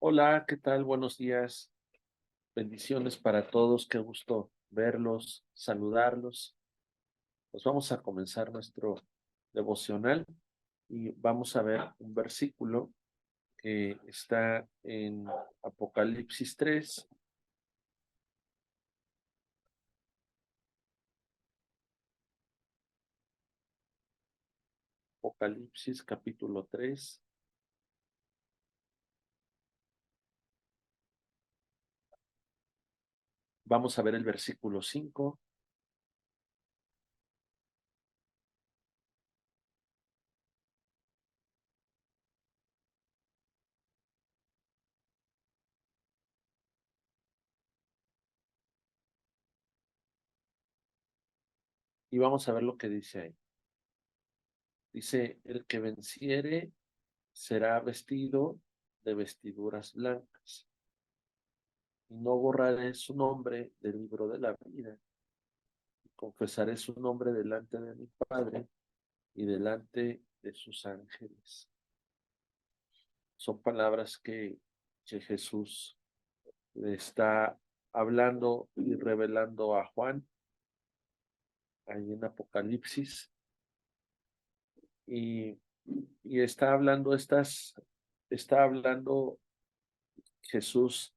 Hola, ¿qué tal? Buenos días. Bendiciones para todos. Qué gusto verlos, saludarlos. Pues vamos a comenzar nuestro devocional y vamos a ver un versículo que está en Apocalipsis 3, Apocalipsis capítulo 3. Vamos a ver el versículo 5 y vamos a ver lo que dice ahí. Dice, el que venciere será vestido de vestiduras blancas y no borraré su nombre del libro de la vida. Confesaré su nombre delante de mi Padre y delante de sus ángeles. Son palabras que Jesús le está hablando y revelando a Juan ahí en Apocalipsis y, y está hablando Jesús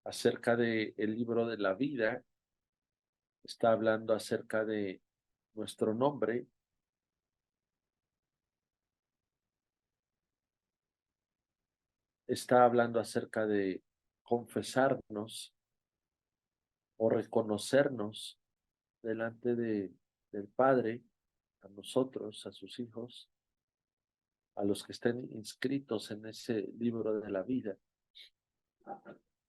acerca de el libro de la vida, está hablando acerca de nuestro nombre, está hablando acerca de confesarnos o reconocernos delante del Padre, a nosotros, a sus hijos, a los que estén inscritos en ese libro de la vida.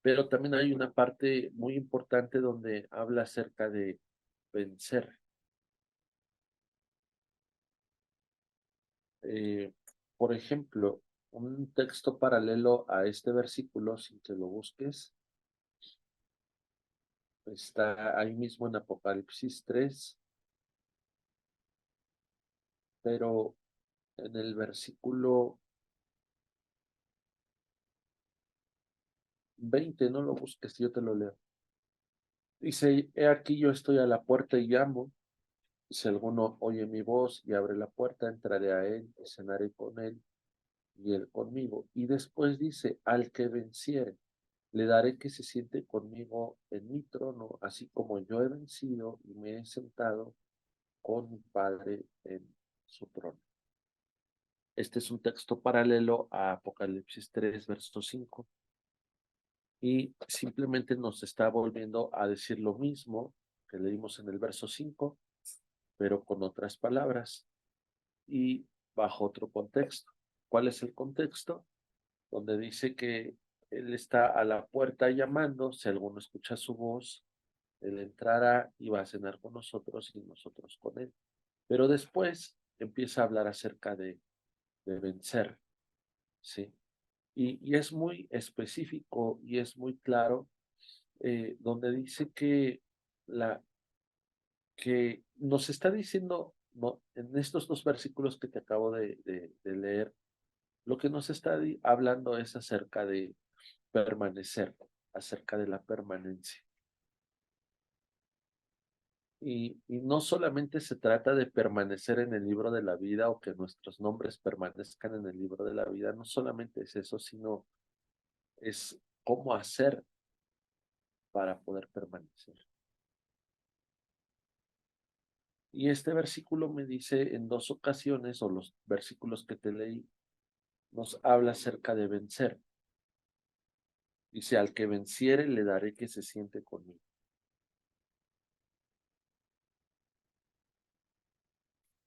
Pero también hay una parte muy importante donde habla acerca de vencer. Eh, por ejemplo, un texto paralelo a este versículo, sin que lo busques, está ahí mismo en Apocalipsis 3, pero en el versículo 20, no lo busques, yo te lo leo. Dice, he aquí yo estoy a la puerta y llamo. Si alguno oye mi voz y abre la puerta, entraré a él y cenaré con él y él conmigo. Y después dice, al que venciere, le daré que se siente conmigo en mi trono, así como yo he vencido y me he sentado con mi Padre en su trono. Este es un texto paralelo a Apocalipsis 3, verso 5, y simplemente nos está volviendo a decir lo mismo que leímos en el verso 5, pero con otras palabras y bajo otro contexto. ¿Cuál es el contexto? Donde dice que Él está a la puerta llamando, si alguno escucha su voz, Él entrará y va a cenar con nosotros y nosotros con Él. Pero después empieza a hablar acerca de vencer, ¿sí? Y es muy específico y es muy claro, donde dice la, que nos está diciendo, no, en estos dos versículos que te acabo de leer, lo que nos está hablando es acerca de permanecer, acerca de la permanencia. Y no solamente se trata de permanecer en el libro de la vida o que nuestros nombres permanezcan en el libro de la vida, no solamente es eso, sino es cómo hacer para poder permanecer. Y este versículo me dice en dos ocasiones, o los versículos que te leí, nos habla acerca de vencer. Dice, al que venciere le daré que se siente conmigo.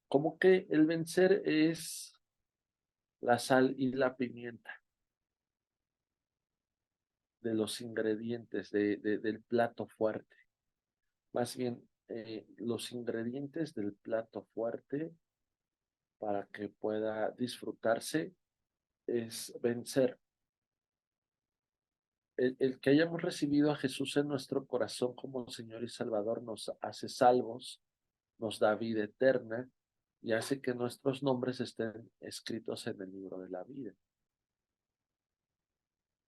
Como que el vencer es la sal y la pimienta de los ingredientes del plato fuerte. Más bien, los ingredientes del plato fuerte para que pueda disfrutarse es vencer. El que hayamos recibido a Jesús en nuestro corazón como Señor y Salvador nos hace salvos, nos da vida eterna y hace que nuestros nombres estén escritos en el libro de la vida.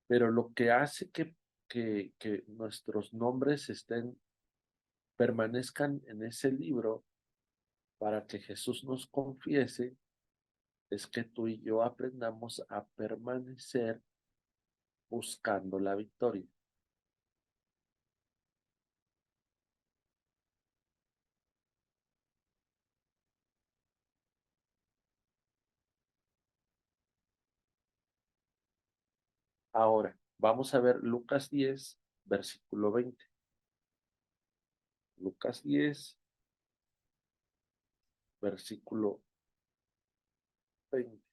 Pero lo que hace que nuestros nombres permanezcan en ese libro para que Jesús nos confiese, es que tú y yo aprendamos a permanecer buscando la victoria. Ahora, vamos a ver Lucas 10, versículo 20. Lucas 10, versículo 20.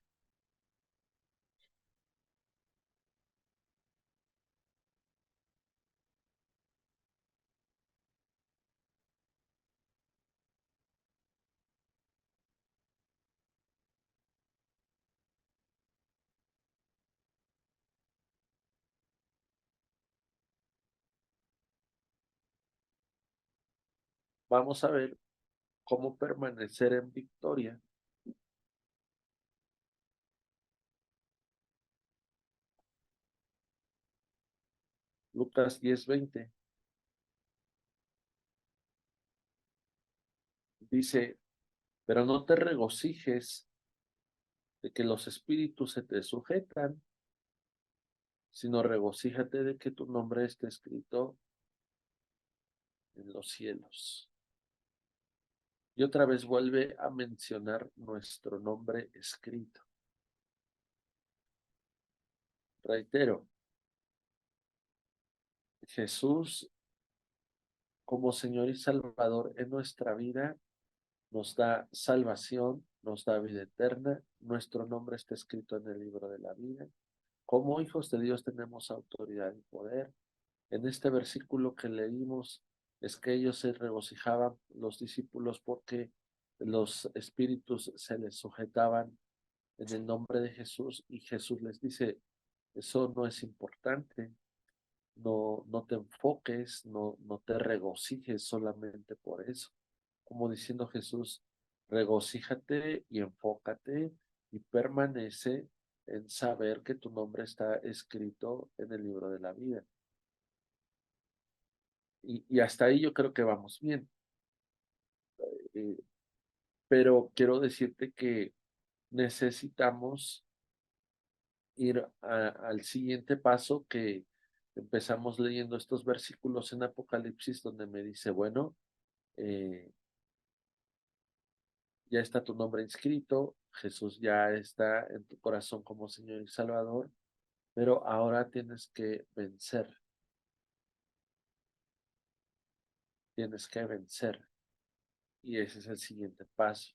Vamos a ver cómo permanecer en victoria. Lucas 10, 20 dice, pero no te regocijes de que los espíritus se te sujetan, sino regocíjate de que tu nombre esté escrito en los cielos. Y otra vez vuelve a mencionar nuestro nombre escrito. Reitero, Jesús como Señor y Salvador en nuestra vida nos da salvación, nos da vida eterna, nuestro nombre está escrito en el libro de la vida. Como hijos de Dios tenemos autoridad y poder. En este versículo que leímos es que ellos se regocijaban, los discípulos, porque los espíritus se les sujetaban en el nombre de Jesús y Jesús les dice, eso no es importante, no te enfoques, no te regocijes solamente por eso. Como diciendo Jesús, regocíjate y enfócate y permanece en saber que tu nombre está escrito en el libro de la vida. Y hasta ahí yo creo que vamos bien. Eh, pero quiero decirte que necesitamos ir al siguiente paso que empezamos leyendo estos versículos en Apocalipsis donde me dice, bueno, eh, ya está tu nombre inscrito, Jesús ya está en tu corazón como Señor y Salvador, pero ahora tienes que vencer. Y ese es el siguiente paso.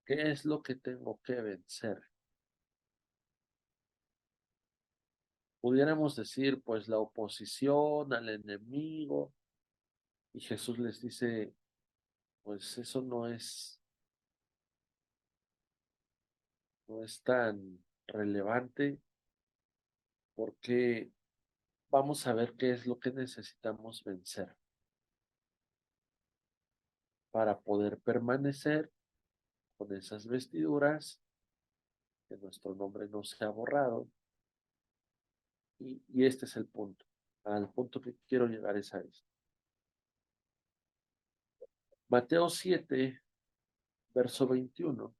¿Qué es lo que tengo que vencer? Pudiéramos decir, pues la oposición al enemigo, y Jesús les dice, pues eso no es tan relevante porque vamos a ver qué es lo que necesitamos vencer para poder permanecer con esas vestiduras, que nuestro nombre no sea borrado. Y este es el punto. Al punto que quiero llegar es a esto. Mateo 7, verso 21.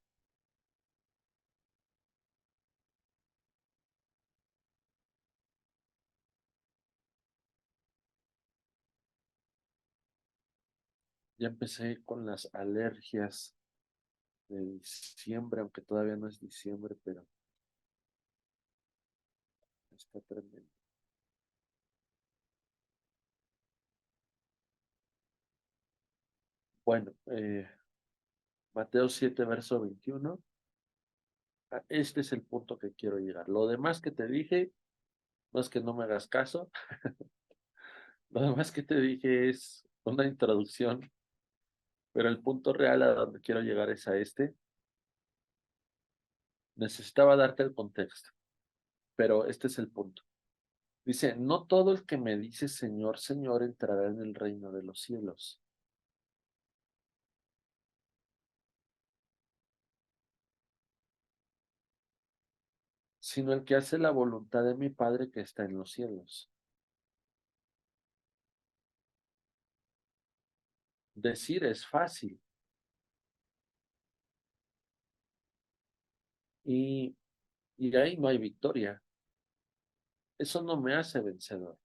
Ya empecé con las alergias de diciembre, aunque todavía no es diciembre, pero está tremendo. Bueno, Mateo 7, verso 21. Este es el punto que quiero llegar. Lo demás que te dije, no es que no me hagas caso, lo demás que te dije es una introducción, pero el punto real a donde quiero llegar es a este. Necesitaba darte el contexto, pero este es el punto. Dice, no todo el que me dice Señor, Señor entrará en el reino de los cielos, sino el que hace la voluntad de mi Padre que está en los cielos. Decir es fácil y, y ahí no hay victoria. Eso no me hace vencedor.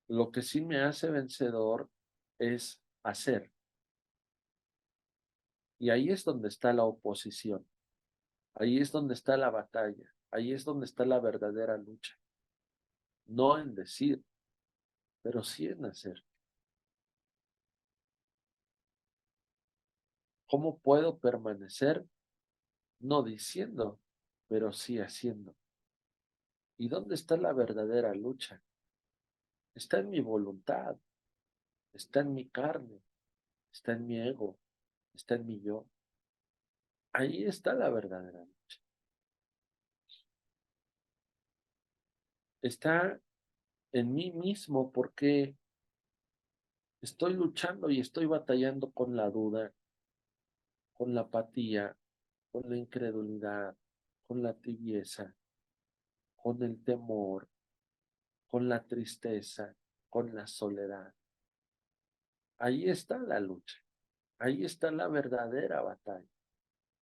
Lo que sí me hace vencedor es hacer. Y ahí es donde está la oposición. Ahí es donde está la batalla. Ahí es donde está la verdadera lucha. No en decir, pero sí en hacer. ¿Cómo puedo permanecer? No diciendo, pero sí haciendo. ¿Y dónde está la verdadera lucha? Está en mi voluntad, está en mi carne, está en mi ego, está en mi yo. Ahí está la verdadera lucha. Está en mí mismo porque estoy luchando y estoy batallando con la duda, con la apatía, con la incredulidad, con la tibieza, con el temor, con la tristeza, con la soledad. Ahí está la lucha, ahí está la verdadera batalla.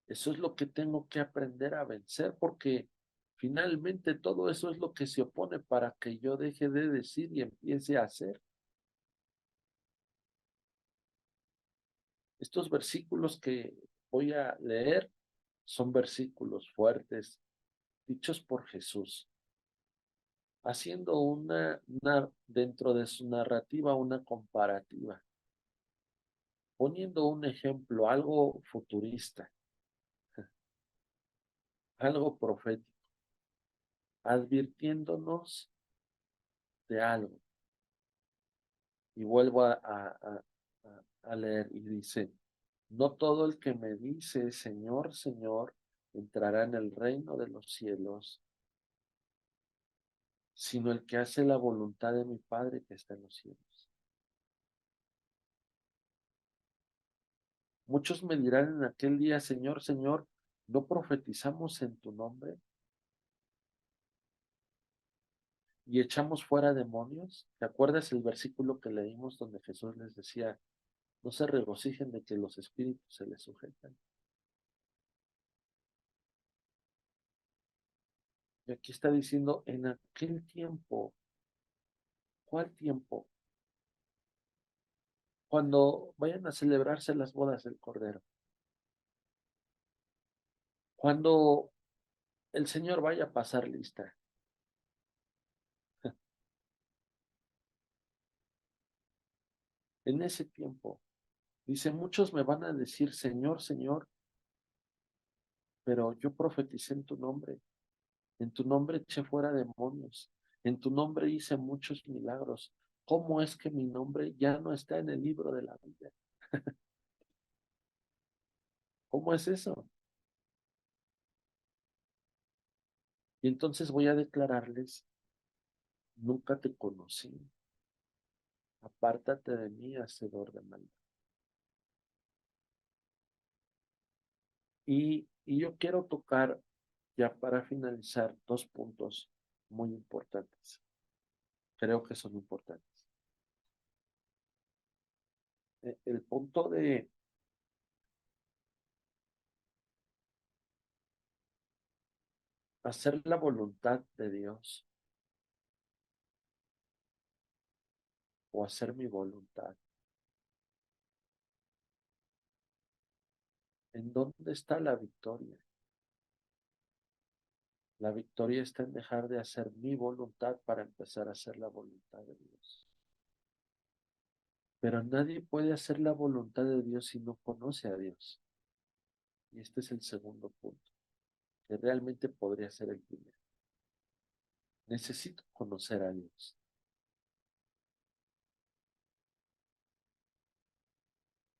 Eso es lo que tengo que aprender a vencer porque finalmente todo eso es lo que se opone para que yo deje de decir y empiece a hacer. Estos versículos que voy a leer son versículos fuertes, dichos por Jesús, haciendo dentro de su narrativa una comparativa, poniendo un ejemplo, algo futurista, algo profético, advirtiéndonos de algo. Y vuelvo a leer y dice, no todo el que me dice, Señor, Señor, entrará en el reino de los cielos, sino el que hace la voluntad de mi Padre que está en los cielos. Muchos me dirán en aquel día, Señor, Señor, ¿no profetizamos en tu nombre y echamos fuera demonios? ¿Te acuerdas el versículo que leímos donde Jesús les decía, no se regocijen de que los espíritus se les sujetan? Y aquí está diciendo, en aquel tiempo, ¿cuál tiempo? Cuando vayan a celebrarse las bodas del Cordero, cuando el Señor vaya a pasar lista, en ese tiempo, dice, muchos me van a decir, Señor, Señor, pero yo profeticé en tu nombre eché fuera demonios, en tu nombre hice muchos milagros. ¿Cómo es que mi nombre ya no está en el libro de la vida? ¿Cómo es eso? Y entonces voy a declararles, nunca te conocí, apártate de mí, hacedor de maldad. Y yo quiero tocar, ya para finalizar, dos puntos muy importantes. Creo que son importantes. El punto de hacer la voluntad de Dios o hacer mi voluntad. ¿En dónde está la victoria? La victoria está en dejar de hacer mi voluntad para empezar a hacer la voluntad de Dios. Pero nadie puede hacer la voluntad de Dios si no conoce a Dios. Y este es el segundo punto, que realmente podría ser el primero. Necesito conocer a Dios.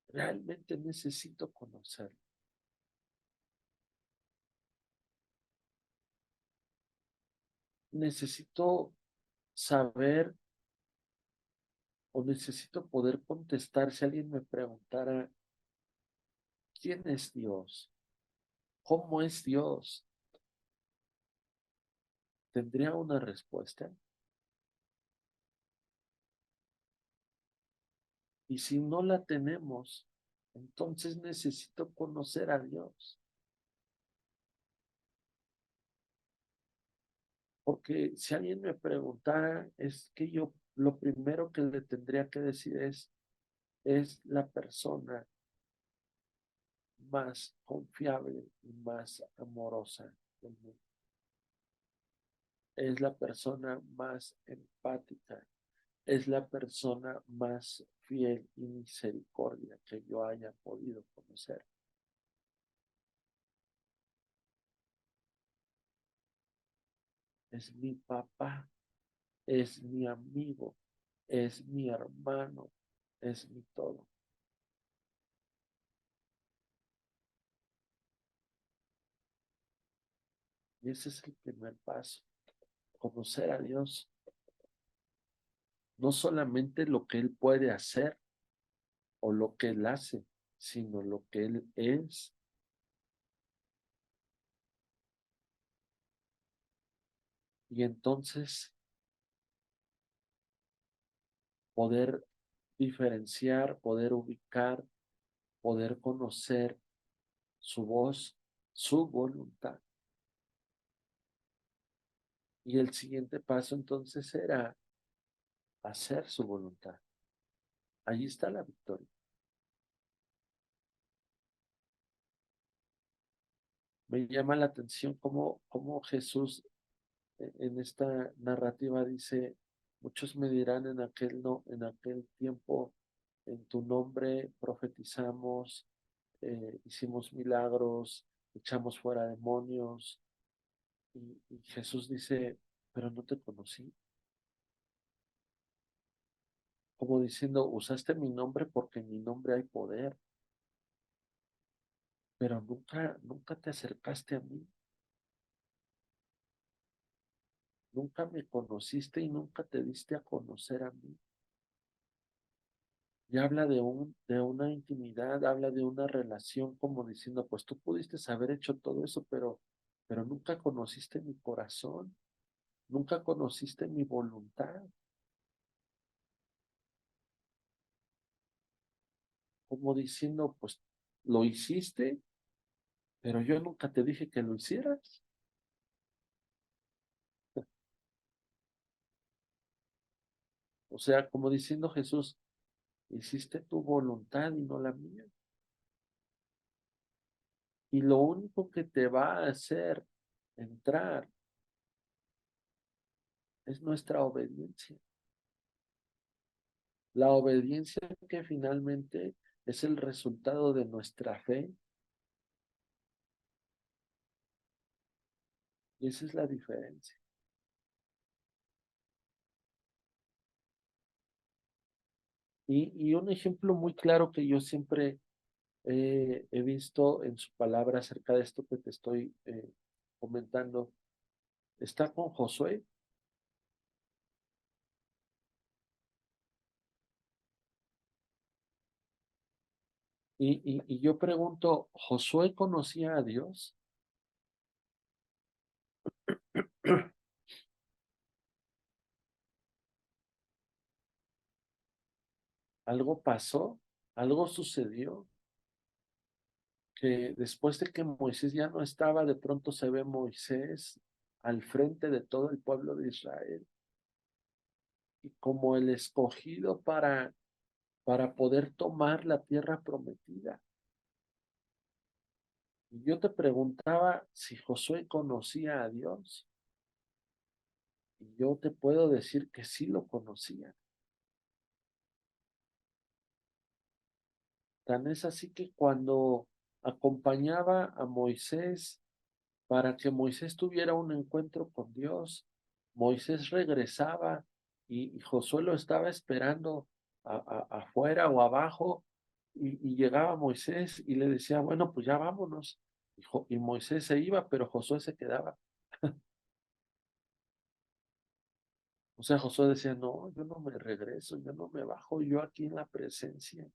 Realmente necesito conocerlo. Necesito saber o necesito poder contestar si alguien me preguntara, ¿quién es Dios? ¿Cómo es Dios? ¿Tendría una respuesta? Y si no la tenemos, entonces necesito conocer a Dios. Porque si alguien me preguntara, es que yo lo primero que le tendría que decir es la persona más confiable y más amorosa del mundo. Es la persona más empática, es la persona más fiel y misericordia que yo haya podido conocer. Es mi papá, es mi amigo, es mi hermano, es mi todo. Y ese es el primer paso, conocer a Dios, no solamente lo que Él puede hacer o lo que Él hace, sino lo que Él es. Y entonces poder diferenciar, poder ubicar, poder conocer su voz, su voluntad. Y el siguiente paso entonces era hacer su voluntad. Allí está la victoria. Me llama la atención cómo Jesús en esta narrativa dice, muchos me dirán en aquel, no, en aquel tiempo, en tu nombre profetizamos, hicimos milagros, echamos fuera demonios. Y Jesús dice, pero no te conocí. Como diciendo, usaste mi nombre porque en mi nombre hay poder, pero nunca te acercaste a mí, nunca me conociste y nunca te diste a conocer a mí. Y habla de una intimidad, habla de una relación como diciendo, pues tú pudiste haber hecho todo eso, pero nunca conociste mi corazón, nunca conociste mi voluntad, como diciendo, pues lo hiciste, pero yo nunca te dije que lo hicieras. O sea, como diciendo Jesús, hiciste tu voluntad y no la mía. Y lo único que te va a hacer entrar es nuestra obediencia. La obediencia que finalmente es el resultado de nuestra fe. Y esa es la diferencia. Y un ejemplo muy claro que yo siempre he visto en su palabra acerca de esto que te estoy comentando, está con Josué. Y yo pregunto, ¿Josué conocía a Dios? Algo pasó, algo sucedió, que después de que Moisés ya no estaba, de pronto se ve Moisés al frente de todo el pueblo de Israel y como el escogido para poder tomar la tierra prometida. Y yo te preguntaba si Josué conocía a Dios, y yo te puedo decir que sí lo conocía. Tan es así que cuando acompañaba a Moisés para que Moisés tuviera un encuentro con Dios, Moisés regresaba y Josué lo estaba esperando afuera o abajo y llegaba Moisés y le decía, bueno, pues ya vámonos. Y Moisés se iba, pero Josué se quedaba. O sea, Josué decía, no, yo no me regreso, yo no me bajo, yo aquí en la presencia.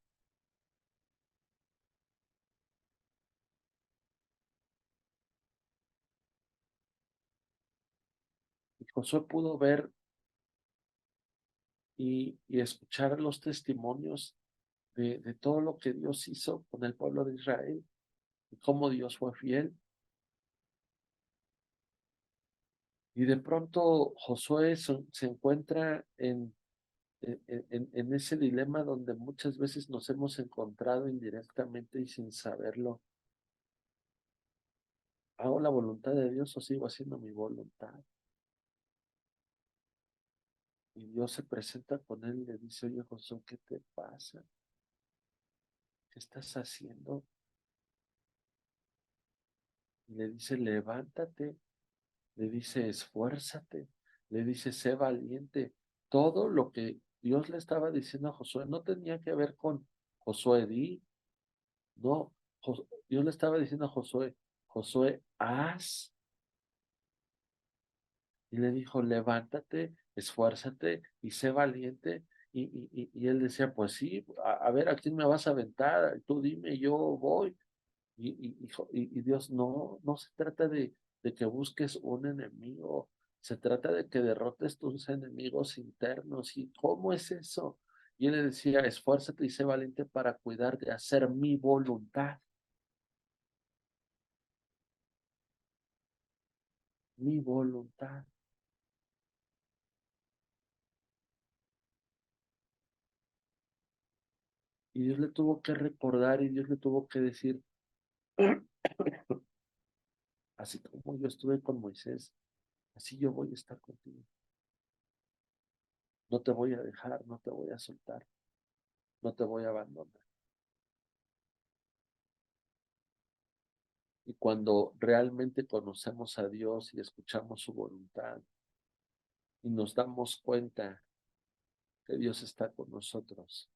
Josué pudo ver y escuchar los testimonios de todo lo que Dios hizo con el pueblo de Israel y cómo Dios fue fiel. Y de pronto Josué se encuentra en ese dilema donde muchas veces nos hemos encontrado indirectamente y sin saberlo. ¿Hago la voluntad de Dios o sigo haciendo mi voluntad? Y Dios se presenta con él y le dice, oye Josué, ¿qué te pasa? ¿Qué estás haciendo? Y le dice, levántate, le dice, esfuérzate, le dice, sé valiente. Todo lo que Dios le estaba diciendo a Josué no tenía que ver con Josué, no, Dios le estaba diciendo a Josué, Josué, haz. Y le dijo, levántate, esfuérzate y sé valiente. Y él decía, pues sí, a ver, ¿a quién me vas a aventar? Tú dime, yo voy. Y Dios, no se trata de que busques un enemigo, se trata de que derrotes tus enemigos internos. ¿Y cómo es eso? Y él le decía, esfuérzate y sé valiente para cuidar de hacer mi voluntad, mi voluntad. Y Dios le tuvo que recordar y Dios le tuvo que decir, así como yo estuve con Moisés, así yo voy a estar contigo. No te voy a dejar, no te voy a soltar, no te voy a abandonar. Y cuando realmente conocemos a Dios y escuchamos su voluntad y nos damos cuenta que Dios está con nosotros,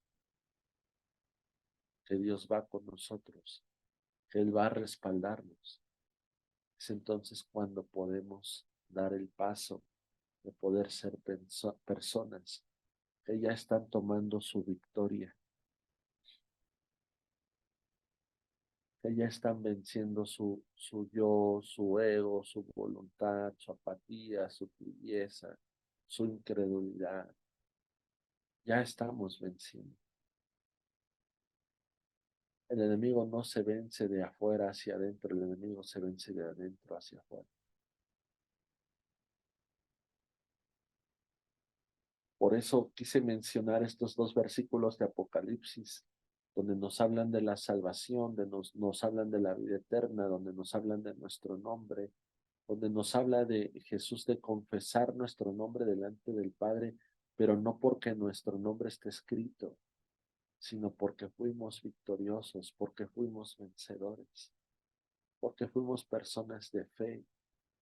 que Dios va con nosotros, que Él va a respaldarnos, es entonces cuando podemos dar el paso de poder ser personas que ya están tomando su victoria, que ya están venciendo su yo, su ego, su voluntad, su apatía, su tibieza, su incredulidad. Ya estamos venciendo. El enemigo no se vence de afuera hacia adentro, el enemigo se vence de adentro hacia afuera. Por eso quise mencionar estos dos versículos de Apocalipsis, donde nos hablan de la salvación, nos hablan de la vida eterna, donde nos hablan de nuestro nombre, donde nos habla de Jesús de confesar nuestro nombre delante del Padre, pero no porque nuestro nombre esté escrito, sino porque fuimos victoriosos, porque fuimos vencedores, porque fuimos personas de fe,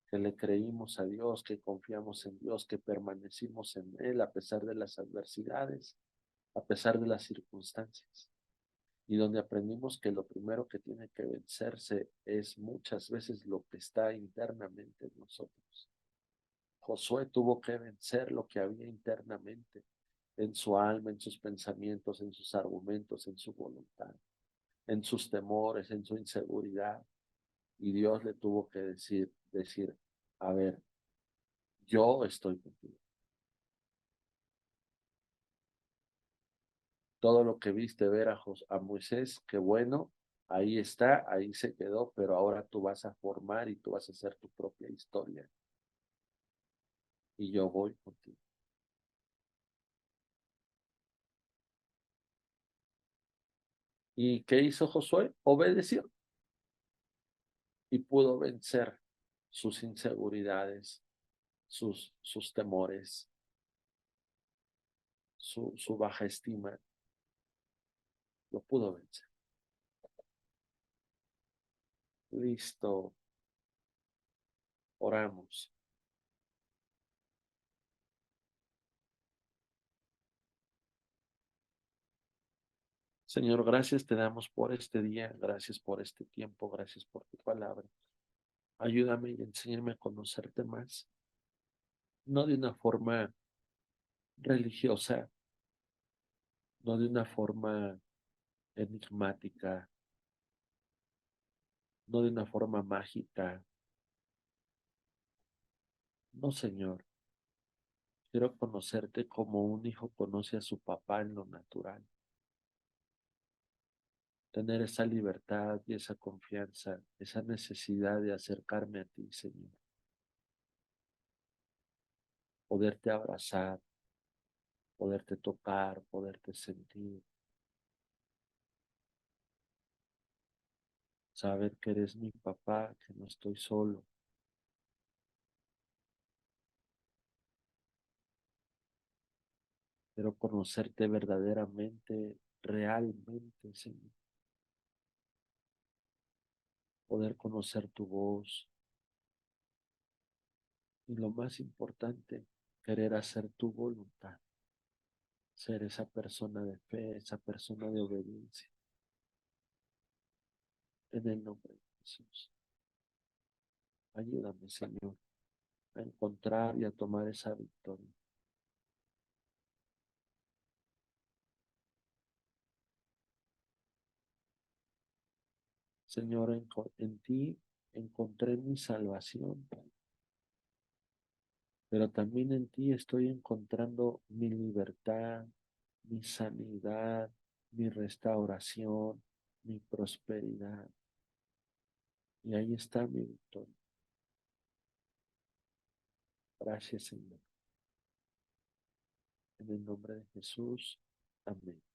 que le creímos a Dios, que confiamos en Dios, que permanecimos en Él a pesar de las adversidades, a pesar de las circunstancias, y donde aprendimos que lo primero que tiene que vencerse es muchas veces lo que está internamente en nosotros. Josué tuvo que vencer lo que había internamente, en su alma, en sus pensamientos, en sus argumentos, en su voluntad, en sus temores, en su inseguridad. Y Dios le tuvo que decir, a ver, yo estoy contigo. Todo lo que viste ver a Moisés, qué bueno, ahí está, ahí se quedó, pero ahora tú vas a formar y tú vas a hacer tu propia historia. Y yo voy contigo. ¿Y qué hizo Josué? Obedeció y pudo vencer sus inseguridades, sus temores, su baja estima. Lo pudo vencer. Listo, oramos. Señor, gracias te damos por este día, gracias por este tiempo, gracias por tu palabra. Ayúdame y enséñame a conocerte más, no de una forma religiosa, no de una forma enigmática, no de una forma mágica. No, Señor. Quiero conocerte como un hijo conoce a su papá en lo natural. Tener esa libertad y esa confianza, esa necesidad de acercarme a ti, Señor. Poderte abrazar, poderte tocar, poderte sentir. Saber que eres mi papá, que no estoy solo. Quiero conocerte verdaderamente, realmente, Señor. Poder conocer tu voz. Y lo más importante, querer hacer tu voluntad. Ser esa persona de fe, esa persona de obediencia. En el nombre de Jesús. Ayúdame, Señor, a encontrar y a tomar esa victoria. Señor, en ti encontré mi salvación, pero también en ti estoy encontrando mi libertad, mi sanidad, mi restauración, mi prosperidad. Y ahí está mi victoria. Gracias, Señor. En el nombre de Jesús. Amén.